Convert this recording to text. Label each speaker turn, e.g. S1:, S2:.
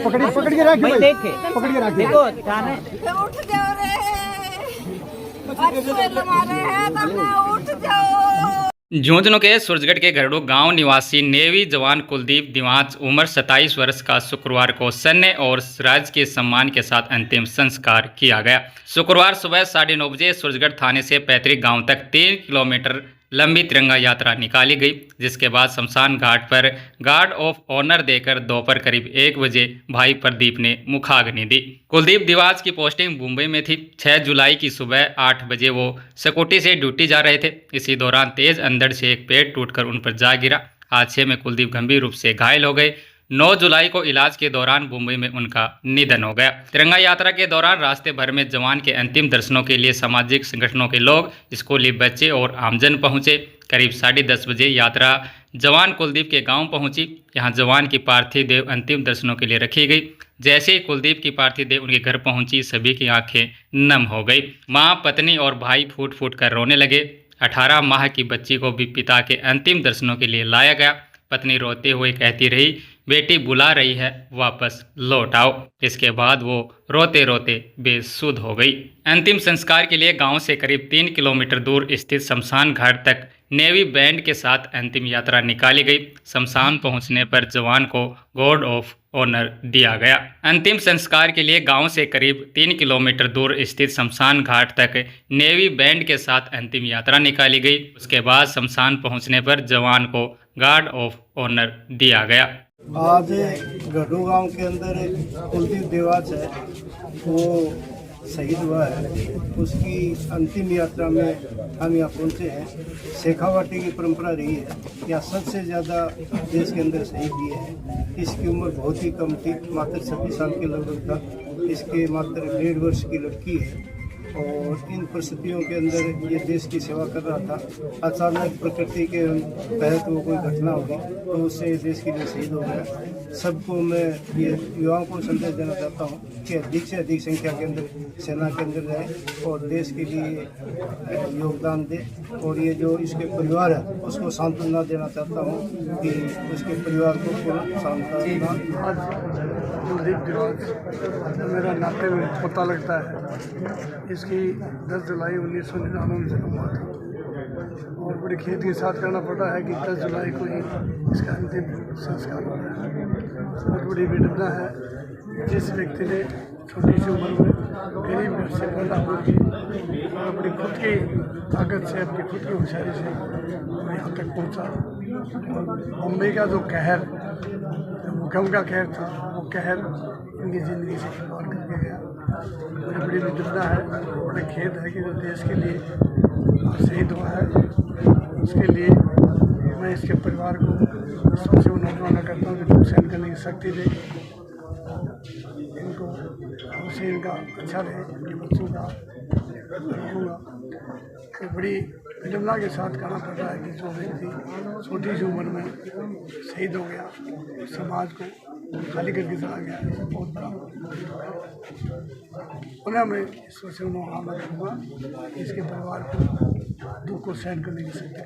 S1: पकड़ पकड़ के रख भाई, देखे पकड़ के रख देखो जाने
S2: उठ जाओ रे, अच्छे लमारे हैं तो उठ जाओ।
S3: झुंझुनू के सूरजगढ़ के घरड़ू गांव निवासी नेवी जवान कुलदीप दिवाच उम्र 27 वर्ष का शुक्रवार को सैन्य और राज्य के सम्मान के साथ अंतिम संस्कार किया गया। शुक्रवार सुबह 9:30 बजे सूरजगढ़ थाने से पैतृक गांव तक 3 किलोमीटर लंबी तिरंगा यात्रा निकाली गई, जिसके बाद शमशान घाट पर गार्ड ऑफ ऑनर देकर दोपहर करीब 1 बजे भाई प्रदीप ने मुखाग्नि दी। कुलदीप दिवाच की पोस्टिंग मुंबई में थी। 6 जुलाई की सुबह 8 बजे वो स्कूटी से ड्यूटी जा रहे थे। इसी दौरान तेज अंधड़ से एक पेड़ टूटकर उन पर जा गिरा। हादसे में कुलदीप गंभीर रूप से घायल हो गए। 9 जुलाई को इलाज के दौरान मुंबई में उनका निधन हो गया। तिरंगा यात्रा के दौरान रास्ते भर में जवान के अंतिम दर्शनों के लिए सामाजिक संगठनों के लोग, स्कूली बच्चे और आमजन पहुंचे। करीब 10:30 बजे यात्रा जवान कुलदीप के गांव पहुंची। यहां जवान की पार्थिव देह अंतिम दर्शनों के लिए रखी गई। जैसे ही कुलदीप की पार्थिव देह उनके घर पहुंची, सभी की आंखें नम हो गई। मां, पत्नी और भाई फूट फूट कर रोने लगे। 18 माह की बच्ची को भी पिता के अंतिम दर्शनों के लिए लाया गया। पत्नी रोते हुए कहती रही, बेटी बुला रही है, वापस लौट आओ। इसके बाद वो रोते रोते बेसुध हो गई। अंतिम संस्कार के लिए गांव से करीब 3 किलोमीटर दूर स्थित शमशान घाट तक नेवी बैंड के साथ अंतिम यात्रा निकाली गई। शमशान पहुंचने पर जवान को गार्ड ऑफ ऑनर दिया गया। अंतिम संस्कार के लिए गांव से करीब 3 किलोमीटर दूर स्थित शमशान घाट तक नेवी बैंड के साथ अंतिम यात्रा निकाली गई। उसके बाद शमशान पहुंचने पर जवान को गार्ड ऑफ ऑनर दिया गया।
S4: आज घडू गांव के अंदर कुलदीप दिवाच है, वो शहीद हुआ है। उसकी अंतिम यात्रा में हम यहाँ पहुँचे हैं। शेखावाटी की परंपरा रही है, यहाँ सबसे ज़्यादा देश के अंदर शहीद दिए हैं। इसकी उम्र बहुत ही कम थी, मात्र 26 साल के लगभग था। इसके मात्र 1.5 वर्ष की लड़की है और इन परिस्थितियों के अंदर ये देश की सेवा कर रहा था। अचानक प्रकृति के तहत वो कोई घटना होगी तो उससे देश के लिए शहीद हो गया। सबको मैं ये युवाओं को संदेश देना चाहता हूँ कि अधिक से अधिक संख्या के अंदर सेना के अंदर जाए और देश के लिए योगदान दे। और ये जो इसके परिवार है उसको सांत्वना देना चाहता हूँ कि उसके परिवार को पूर्ण सांत्वना।
S5: कुलदीप दिवाच मेरा नाते में पोता लगता है। इसकी 10 जुलाई 1999 में जन्म हुआ था और बड़ी खेद के साथ कहना पड़ा है कि 10 जुलाई को ही इसका अंतिम संस्कार हो रहा है। बहुत बड़ी विडंबना है जिस व्यक्ति ने छोटी सी उम्र में गरीब घर से पैदा होकर और अपनी खुद की ताकत से, अपनी खुद की होशियारी से यहाँ तक पहुँचा। मुंबई का जो कहर, भूकंप का कहर था, वो कहर इनकी ज़िंदगी से खिलवाड़ करके गया। बड़ी विडंबना है, बड़ा खेद है कि जो देश के लिए शहीद हुआ है उसके लिए मैं इसके परिवार को सबसे नौजवान करता हूँ कि दुख सहन करने की शक्ति दे, इनको उसे इनका अच्छा रहे, इनके बच्चों का रखूँगा। तो बड़ी विडंबना के साथ कहना पड़ रहा है कि जो व्यक्ति छोटी सी उम्र में शहीद हो गया, समाज को खाली करके चला गया, बहुत बड़ा उन्हें मैं इस वजह से उन्होंने आमद दूँगा। इसके परिवार को दुख को सहन करने की शक्ति